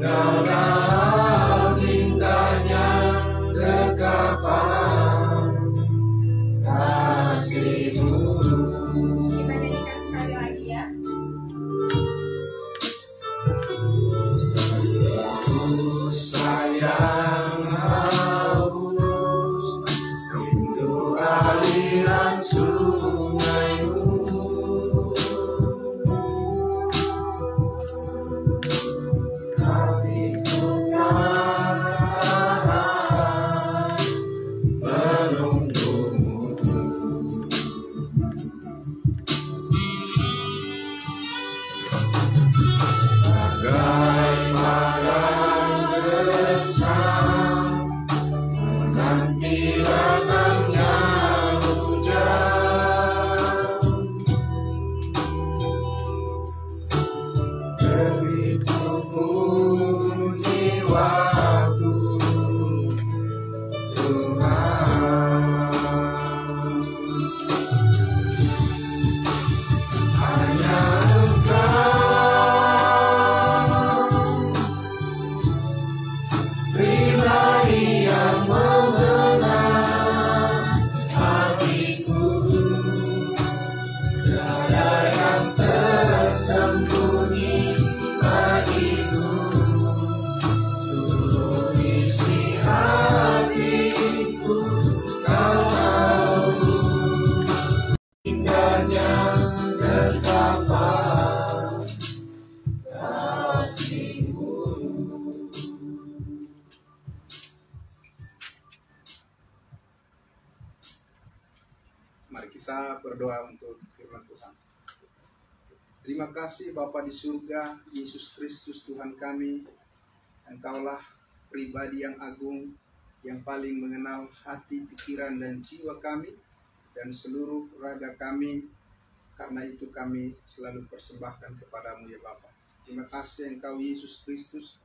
Tinggallah indahnya dekapan kasih-Mu. Kita nyanyikan sekali lagi ya. Sayang haus, rindu aliran sungai-Mu. Hatiku kan menunggu-Mu. Bagai padang gersang menanti datangnya hujan, begitu pun jiwaku Tuhan. Hanya Ilahi yang mengenal hatiku, tiada yang tersembunyi bagiku. Seluruh isi hatiku Kau tahu, indahnya dekapan kasih-Mu. Mari kita berdoa untuk firman Tuhan. Terima kasih Bapa di surga, Yesus Kristus Tuhan kami. Engkaulah pribadi yang agung, yang paling mengenal hati, pikiran, dan jiwa kami, dan seluruh raga kami. Karena itu kami selalu persembahkan kepadamu ya Bapa. Terima kasih Engkau Yesus Kristus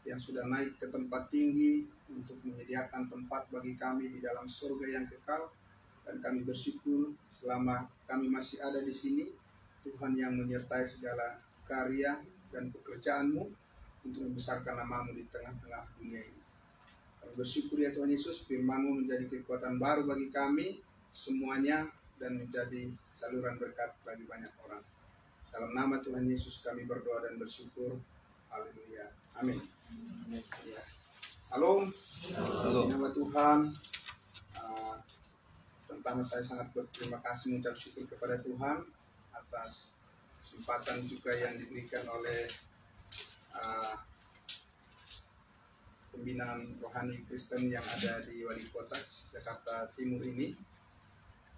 yang sudah naik ke tempat tinggi untuk menyediakan tempat bagi kami di dalam surga yang kekal. Dan kami bersyukur selama kami masih ada di sini, Tuhan yang menyertai segala karya dan pekerjaan-Mu untuk membesarkan nama-Mu di tengah-tengah dunia ini. Kami bersyukur ya Tuhan Yesus, firman-Mu menjadi kekuatan baru bagi kami semuanya dan menjadi saluran berkat bagi banyak orang. Dalam nama Tuhan Yesus kami berdoa dan bersyukur. Haleluya. Amin. Ya. Salam. Nama Tuhan. Pertama saya sangat berterima kasih mengucap syukur kepada Tuhan atas kesempatan juga yang diberikan oleh pembinaan rohani Kristen yang ada di Wali Kota Jakarta Timur ini.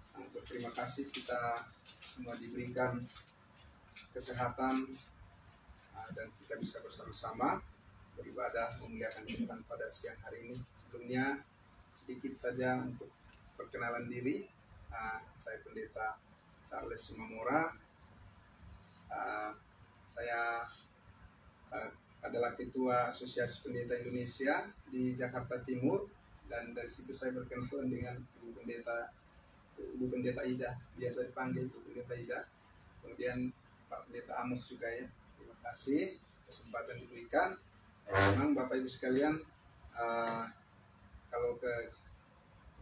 Sangat berterima kasih kita semua diberikan kesehatan dan kita bisa bersama-sama beribadah memuliakan Tuhan pada siang hari ini. Sebelumnya sedikit saja untuk perkenalan diri, saya Pendeta Charles Sumamura. Saya adalah Ketua Asosiasi Pendeta Indonesia di Jakarta Timur, dan dari situ saya berkenalan dengan Ibu Pendeta Ida, biasa dipanggil Ibu Pendeta Ida. Kemudian Pak Pendeta Amos juga ya. Terima kasih kesempatan diberikan. Memang Bapak Ibu sekalian, kalau ke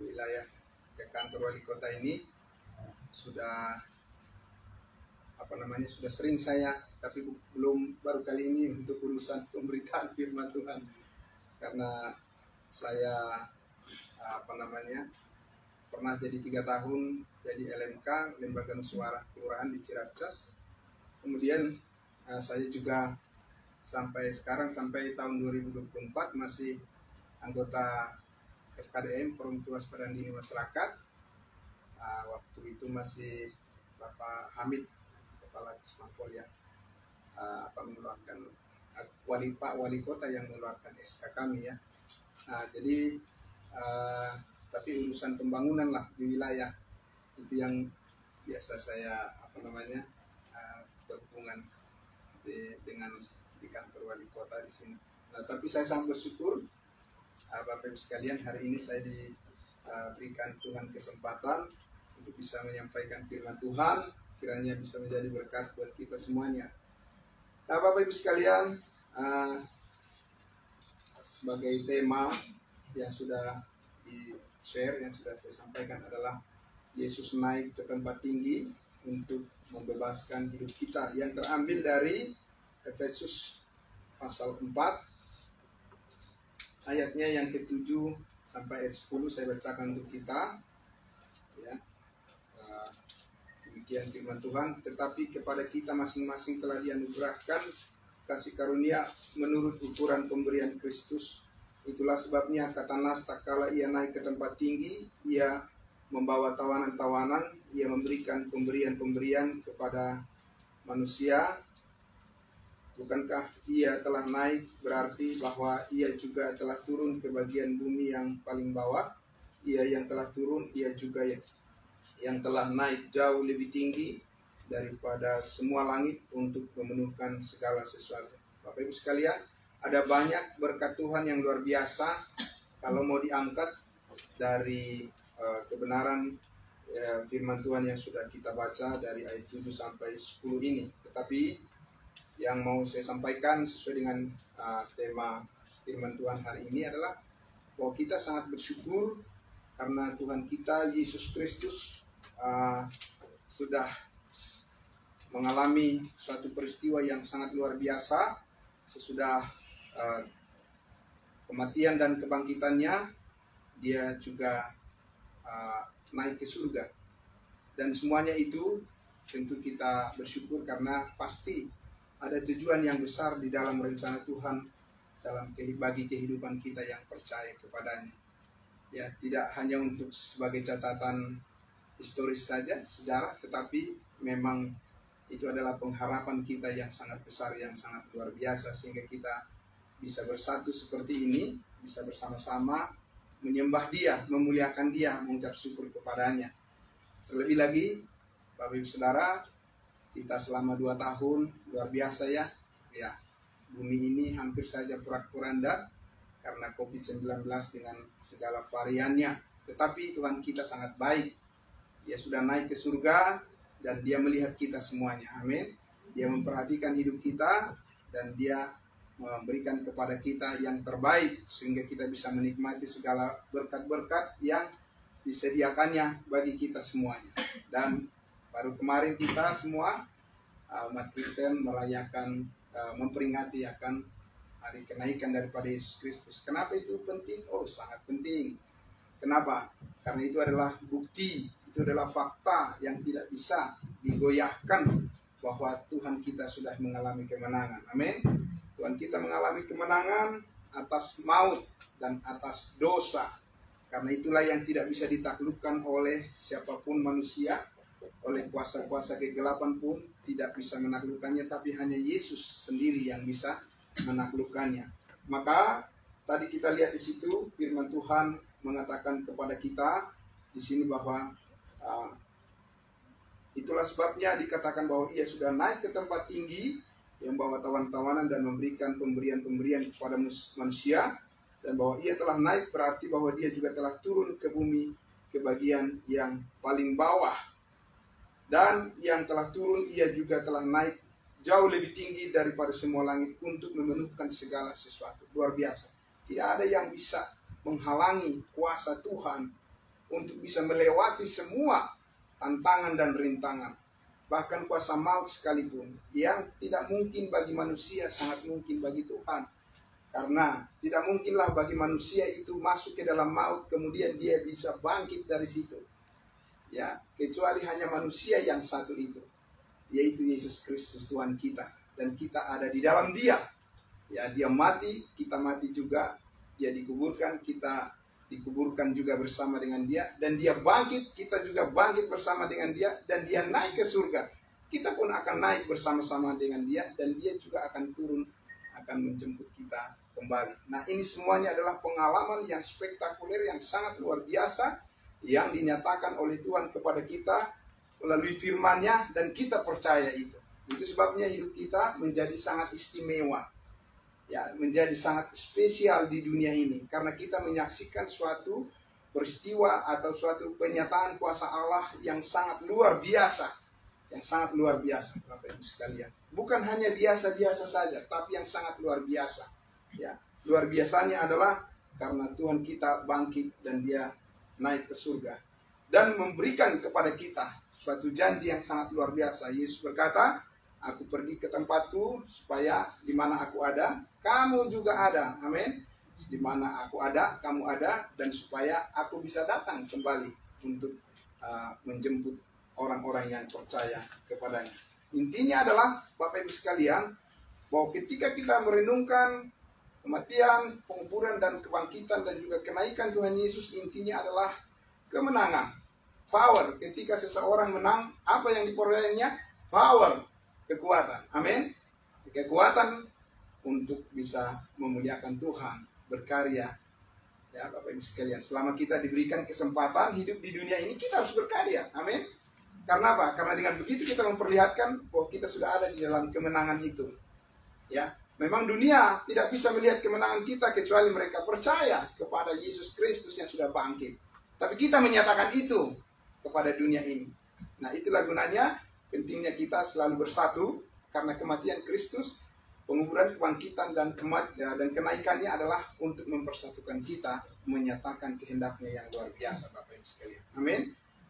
wilayah ke kantor wali kota ini sudah sudah sering saya, tapi belum baru kali ini untuk urusan pemberitaan firman Tuhan, karena saya pernah jadi 3 tahun jadi LMK, Lembaga Musyawarah Kelurahan di Ciracas. Kemudian saya juga sampai sekarang, sampai tahun 2024 masih anggota FKDM, Forum Kewaspadaan Dini Masyarakat. Waktu itu masih Bapak Hamid, Kepala Kismampol yang mengeluarkan wali kota yang mengeluarkan SK kami ya. Jadi tapi urusan pembangunan lah di wilayah itu yang biasa saya berhubungan dengan di kantor wali kota di sini. Tapi saya sangat bersyukur Bapak Ibu sekalian, hari ini saya diberikan Tuhan kesempatan untuk bisa menyampaikan firman Tuhan, kiranya bisa menjadi berkat buat kita semuanya. Bapak Ibu sekalian, sebagai tema yang sudah di-share, yang sudah saya sampaikan adalah Yesus naik ke tempat tinggi untuk membebaskan hidup kita, yang terambil dari Efesus pasal 4 ayatnya yang ke-7 sampai ayat 10 saya bacakan untuk kita. Ya. Demikian firman Tuhan. Tetapi kepada kita masing-masing telah dianugerahkan kasih karunia menurut ukuran pemberian Kristus. Itulah sebabnya kata Nas, tak kala ia naik ke tempat tinggi, ia membawa tawanan-tawanan, ia memberikan pemberian-pemberian kepada manusia. Bukankah ia telah naik berarti bahwa ia juga telah turun ke bagian bumi yang paling bawah? Ia yang telah turun, ia juga yang telah naik jauh lebih tinggi daripada semua langit untuk memenuhkan segala sesuatu. Bapak Ibu sekalian, ada banyak berkat Tuhan yang luar biasa kalau mau diangkat dari kebenaran firman Tuhan yang sudah kita baca dari ayat 7 sampai 10 ini. Tetapi yang mau saya sampaikan sesuai dengan tema firman Tuhan hari ini adalah bahwa kita sangat bersyukur karena Tuhan kita Yesus Kristus sudah mengalami suatu peristiwa yang sangat luar biasa. Sesudah kematian dan kebangkitannya, dia juga naik ke surga. Dan semuanya itu tentu kita bersyukur karena pasti ada tujuan yang besar di dalam rencana Tuhan dalam bagi kehidupan kita yang percaya kepadanya. Ya, tidak hanya untuk sebagai catatan historis saja, sejarah, tetapi memang itu adalah pengharapan kita yang sangat besar, yang sangat luar biasa, sehingga kita bisa bersatu seperti ini, bisa bersama-sama menyembah Dia, memuliakan Dia, mengucap syukur kepadanya. Terlebih lagi, Bapak Ibu Saudara, kita selama 2 tahun luar biasa ya. Ya, bumi ini hampir saja porak-poranda karena COVID-19 dengan segala variannya. Tetapi Tuhan kita sangat baik. Dia sudah naik ke surga dan Dia melihat kita semuanya. Amin. Dia memperhatikan hidup kita dan Dia memberikan kepada kita yang terbaik sehingga kita bisa menikmati segala berkat-berkat yang disediakannya bagi kita semuanya. Dan baru kemarin kita semua umat Kristen merayakan, memperingati akan hari kenaikan daripada Yesus Kristus. Kenapa itu penting? Oh, sangat penting. Kenapa? Karena itu adalah bukti, itu adalah fakta yang tidak bisa digoyahkan bahwa Tuhan kita sudah mengalami kemenangan. Amin. Tuhan kita mengalami kemenangan atas maut dan atas dosa. Karena itulah yang tidak bisa ditaklukkan oleh siapapun manusia, oleh kuasa-kuasa kegelapan pun tidak bisa menaklukkannya, tapi hanya Yesus sendiri yang bisa menaklukkannya. Maka tadi kita lihat di situ firman Tuhan mengatakan kepada kita di sini bahwa itulah sebabnya dikatakan bahwa ia sudah naik ke tempat tinggi, yang membawa tawan-tawanan dan memberikan pemberian-pemberian kepada manusia, dan bahwa ia telah naik berarti bahwa dia juga telah turun ke bumi, ke bagian yang paling bawah. Dan yang telah turun, ia juga telah naik jauh lebih tinggi daripada semua langit untuk memenuhkan segala sesuatu. Luar biasa. Tidak ada yang bisa menghalangi kuasa Tuhan untuk bisa melewati semua tantangan dan rintangan. Bahkan kuasa maut sekalipun, yang tidak mungkin bagi manusia, sangat mungkin bagi Tuhan. Karena tidak mungkinlah bagi manusia itu masuk ke dalam maut, kemudian dia bisa bangkit dari situ. Ya, kecuali hanya manusia yang satu itu, yaitu Yesus Kristus Tuhan kita. Dan kita ada di dalam Dia. Ya, Dia mati, kita mati juga. Dia dikuburkan, kita dikuburkan juga bersama dengan Dia. Dan Dia bangkit, kita juga bangkit bersama dengan Dia. Dan Dia naik ke surga, kita pun akan naik bersama-sama dengan Dia. Dan Dia juga akan turun, akan menjemput kita kembali. Nah, ini semuanya adalah pengalaman yang spektakuler, yang sangat luar biasa, yang dinyatakan oleh Tuhan kepada kita melalui firman-Nya, dan kita percaya itu. Itu sebabnya hidup kita menjadi sangat istimewa, ya, menjadi sangat spesial di dunia ini, karena kita menyaksikan suatu peristiwa atau suatu penyataan kuasa Allah yang sangat luar biasa, yang sangat luar biasa, Bapak Ibu sekalian. Bukan hanya biasa-biasa saja, tapi yang sangat luar biasa. Ya, luar biasanya adalah karena Tuhan kita bangkit dan dia naik ke surga dan memberikan kepada kita suatu janji yang sangat luar biasa. Yesus berkata, aku pergi ke tempatku supaya di mana aku ada, kamu juga ada. Amin. Di mana aku ada, kamu ada, dan supaya aku bisa datang kembali untuk menjemput orang-orang yang percaya kepadanya. Intinya adalah, Bapak Ibu sekalian, bahwa ketika kita merenungkan kematian, penguburan, dan kebangkitan, dan juga kenaikan Tuhan Yesus, intinya adalah kemenangan. Power, ketika seseorang menang, apa yang diperolehnya? Power, kekuatan. Amin. Kekuatan untuk bisa memuliakan Tuhan, berkarya. Ya, Bapak Ibu sekalian, selama kita diberikan kesempatan hidup di dunia ini, kita harus berkarya. Amin. Karena apa? Karena dengan begitu kita memperlihatkan bahwa kita sudah ada di dalam kemenangan itu. Ya, memang dunia tidak bisa melihat kemenangan kita kecuali mereka percaya kepada Yesus Kristus yang sudah bangkit. Tapi kita menyatakan itu kepada dunia ini. Nah, itulah gunanya pentingnya kita selalu bersatu, karena kematian Kristus, penguburan, kebangkitan, dan kenaikannya adalah untuk mempersatukan kita, menyatakan kehendaknya yang luar biasa, Bapak Ibu sekalian. Amin.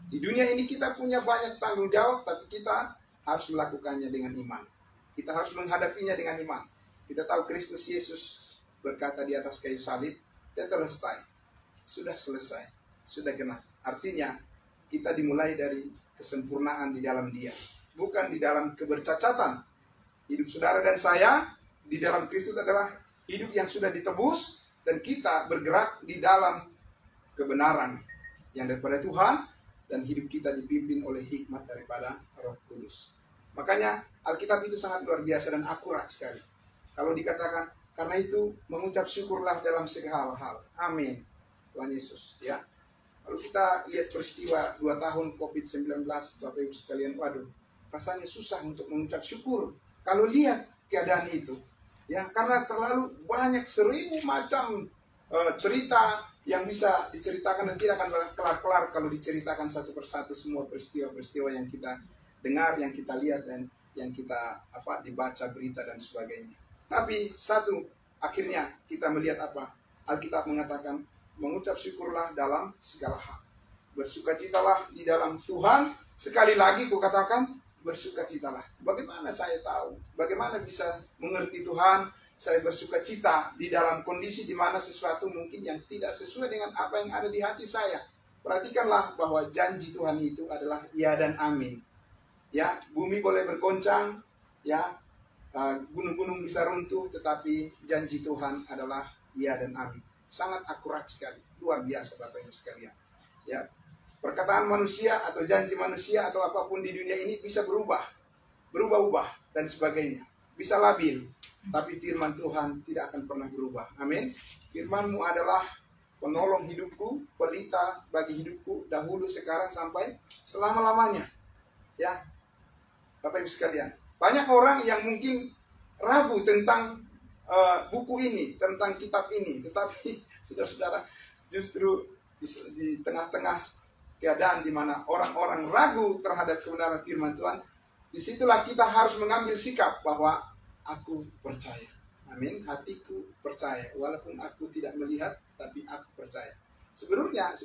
Di dunia ini kita punya banyak tanggung jawab, tapi kita harus melakukannya dengan iman. Kita harus menghadapinya dengan iman. Kita tahu Kristus Yesus berkata di atas kayu salib, tetelestai, sudah selesai, sudah genap. Artinya, kita dimulai dari kesempurnaan di dalam Dia, bukan di dalam kebercacatan. Hidup saudara dan saya di dalam Kristus adalah hidup yang sudah ditebus, dan kita bergerak di dalam kebenaran yang daripada Tuhan, dan hidup kita dipimpin oleh hikmat daripada Roh Kudus. Makanya Alkitab itu sangat luar biasa dan akurat sekali. Kalau dikatakan, karena itu mengucap syukurlah dalam segala hal. Amin. Tuhan Yesus. Ya. Lalu kita lihat peristiwa 2 tahun COVID-19, Bapak Ibu sekalian, waduh, rasanya susah untuk mengucap syukur kalau lihat keadaan itu. Ya, karena terlalu banyak 1000 macam cerita yang bisa diceritakan dan tidak akan kelar-kelar kalau diceritakan satu persatu semua peristiwa-peristiwa yang kita dengar, yang kita lihat, dan yang kita dibaca berita dan sebagainya. Tapi akhirnya kita melihat apa? Alkitab mengatakan, mengucap syukurlah dalam segala hal. Bersukacitalah di dalam Tuhan. Sekali lagi kukatakan, bersukacitalah. Bagaimana saya tahu? Bagaimana bisa mengerti Tuhan? Saya bersukacita di dalam kondisi di mana sesuatu mungkin yang tidak sesuai dengan apa yang ada di hati saya. Perhatikanlah bahwa janji Tuhan itu adalah ya dan amin. Ya, bumi boleh bergoncang, ya, gunung-gunung bisa runtuh, tetapi janji Tuhan adalah ya dan amin. Sangat akurat sekali, luar biasa Bapak Ibu sekalian. Ya, perkataan manusia atau janji manusia atau apapun di dunia ini bisa berubah-ubah dan sebagainya, bisa labil. Tapi firman Tuhan tidak akan pernah berubah. Amin. Firman-Mu adalah penolong hidupku, pelita bagi hidupku, dahulu, sekarang, sampai selama-lamanya. Ya, Bapak Ibu sekalian, banyak orang yang mungkin ragu tentang buku ini, tentang kitab ini. Tetapi saudara-saudara, justru di tengah-tengah keadaan di mana orang-orang ragu terhadap kebenaran firman Tuhan, disitulah kita harus mengambil sikap bahwa aku percaya. Amin. Hatiku percaya. Walaupun aku tidak melihat, tapi aku percaya. Sebenarnya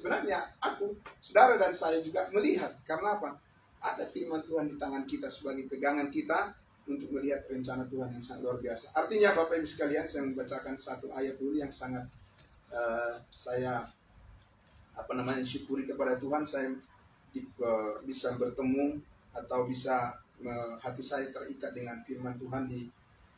aku, saudara dan saya juga melihat. Karena apa? Ada firman Tuhan di tangan kita sebagai pegangan kita untuk melihat rencana Tuhan yang sangat luar biasa. Artinya Bapak Ibu sekalian, saya membacakan satu ayat dulu yang sangat saya syukuri kepada Tuhan. Saya bisa bertemu atau bisa hati saya terikat dengan firman Tuhan di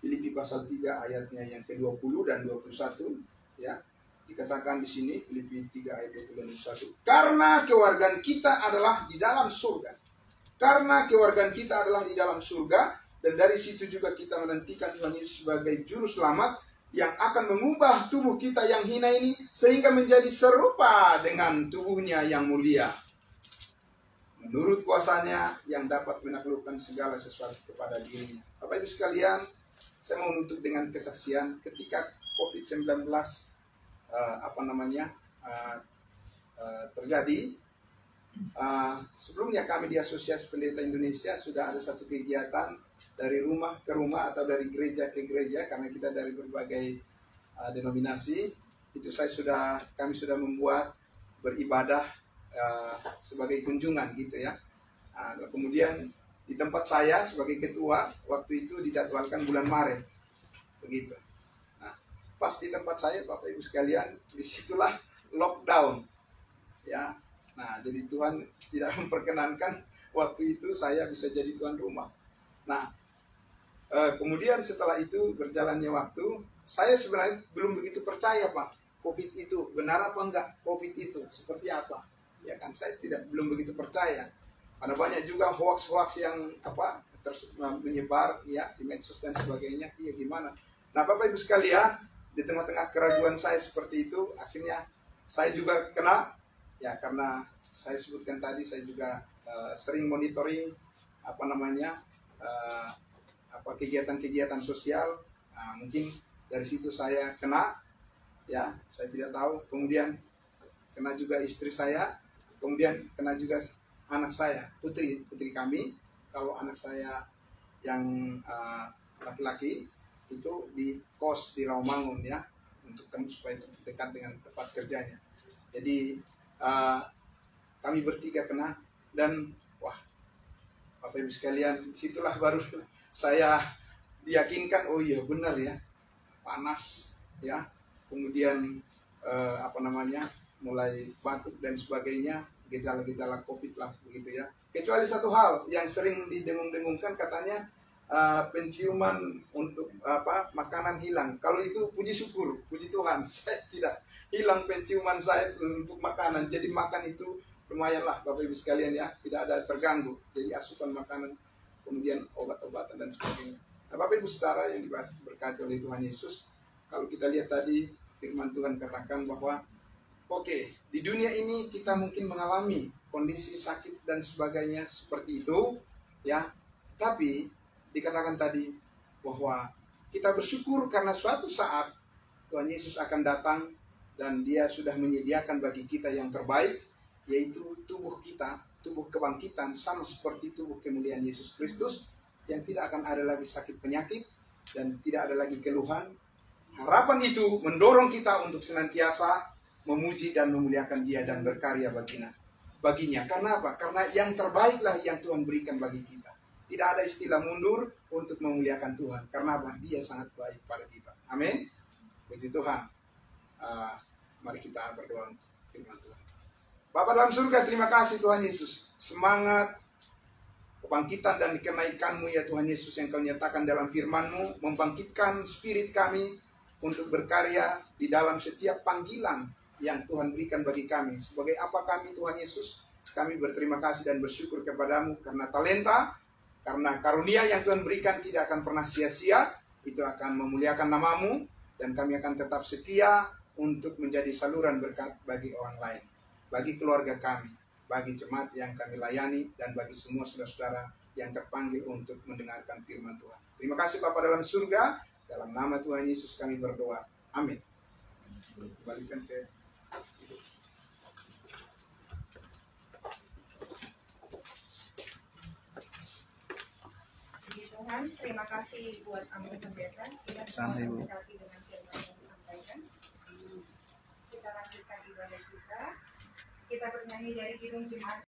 Filipi pasal 3 ayatnya yang ke-20 dan 21, ya. Dikatakan di sini Filipi 3 ayat 20 dan 21. Karena kewargaan kita adalah di dalam surga. Karena kewargaan kita adalah di dalam surga, dan dari situ juga kita menantikan Tuhan Yesus sebagai juru selamat yang akan mengubah tubuh kita yang hina ini sehingga menjadi serupa dengan tubuhnya yang mulia, menurut kuasanya yang dapat menaklukkan segala sesuatu kepada dirinya. Bapak Ibu sekalian, saya mau menutup dengan kesaksian ketika COVID-19 terjadi. Sebelumnya kami di Asosiasi Pendeta Indonesia sudah ada satu kegiatan dari rumah ke rumah atau dari gereja ke gereja, karena kita dari berbagai denominasi itu kami sudah membuat beribadah sebagai kunjungan gitu ya. Kemudian di tempat saya sebagai ketua waktu itu dijadwalkan bulan Maret begitu. Nah, pas di tempat saya Bapak Ibu sekalian, disitulah lockdown ya. Nah, jadi Tuhan tidak memperkenankan waktu itu saya bisa jadi tuan rumah. Nah, kemudian setelah itu berjalannya waktu, saya sebenarnya belum begitu percaya Pak, COVID itu benar apa enggak, COVID itu seperti apa, ya kan? Saya belum begitu percaya. Ada banyak juga hoax-hoax yang menyebar ya di medsos dan sebagainya. Iya gimana? Nah, Bapak Ibu sekalian, di tengah-tengah keraguan saya seperti itu, akhirnya saya juga kena ya, karena saya sebutkan tadi saya juga sering monitoring kegiatan-kegiatan sosial. Nah, mungkin dari situ saya kena ya, saya tidak tahu. Kemudian kena juga istri saya, kemudian kena juga anak saya, putri kami. Kalau anak saya yang laki-laki itu di kos di Rawamangun ya, untuk tembus supaya dekat dengan tempat kerjanya. Jadi kami bertiga kena, dan wah Bapak Ibu sekalian, situlah baru saya diyakinkan, oh iya benar ya, panas ya, kemudian mulai batuk dan sebagainya, gejala-gejala COVID lah begitu ya. Kecuali satu hal yang sering didengung-dengungkan, katanya penciuman untuk makanan hilang. Kalau itu puji syukur, puji Tuhan, saya tidak hilang penciuman saya untuk makanan. Jadi makan itu lumayanlah Bapak Ibu sekalian ya, tidak ada terganggu. Jadi asupan makanan, kemudian obat-obatan dan sebagainya. Nah, Bapak Ibu Saudara yang diberkati oleh Tuhan Yesus, kalau kita lihat tadi firman Tuhan katakan bahwa oke, di dunia ini kita mungkin mengalami kondisi sakit dan sebagainya seperti itu ya. Tapi dikatakan tadi bahwa kita bersyukur karena suatu saat Tuhan Yesus akan datang dan Dia sudah menyediakan bagi kita yang terbaik, yaitu tubuh kita, tubuh kebangkitan sama seperti tubuh kemuliaan Yesus Kristus, yang tidak akan ada lagi sakit penyakit dan tidak ada lagi keluhan. Harapan itu mendorong kita untuk senantiasa memuji dan memuliakan Dia dan berkarya baginya. Karena apa? Karena yang terbaiklah yang Tuhan berikan bagi kita. Tidak ada istilah mundur untuk memuliakan Tuhan. Karena apa? Dia sangat baik pada kita. Amin. Puji Tuhan. Mari kita berdoa untuk firman Tuhan. Bapa dalam surga, terima kasih Tuhan Yesus. Semangat kebangkitan dan kenaikan-Mu ya Tuhan Yesus, yang Kau nyatakan dalam firman-Mu, membangkitkan spirit kami untuk berkarya di dalam setiap panggilan yang Tuhan berikan bagi kami. Sebagai apa kami Tuhan Yesus? Kami berterima kasih dan bersyukur kepada-Mu karena talenta, karena karunia yang Tuhan berikan tidak akan pernah sia-sia. Itu akan memuliakan nama-Mu, dan kami akan tetap setia untuk menjadi saluran berkat bagi orang lain, bagi keluarga kami, bagi jemaat yang kami layani, dan bagi semua saudara-saudara yang terpanggil untuk mendengarkan firman Tuhan. Terima kasih Bapa dalam surga, dalam nama Tuhan Yesus kami berdoa. Amin. Kembalikan ke Tuhan, terima kasih buat Amin Pendeta. Kita Sama, Ibu. berkati dengan firman yang disampaikan. Kita lanjutkan ibadah kita. Kita bernyanyi dari Kidung Jemaat.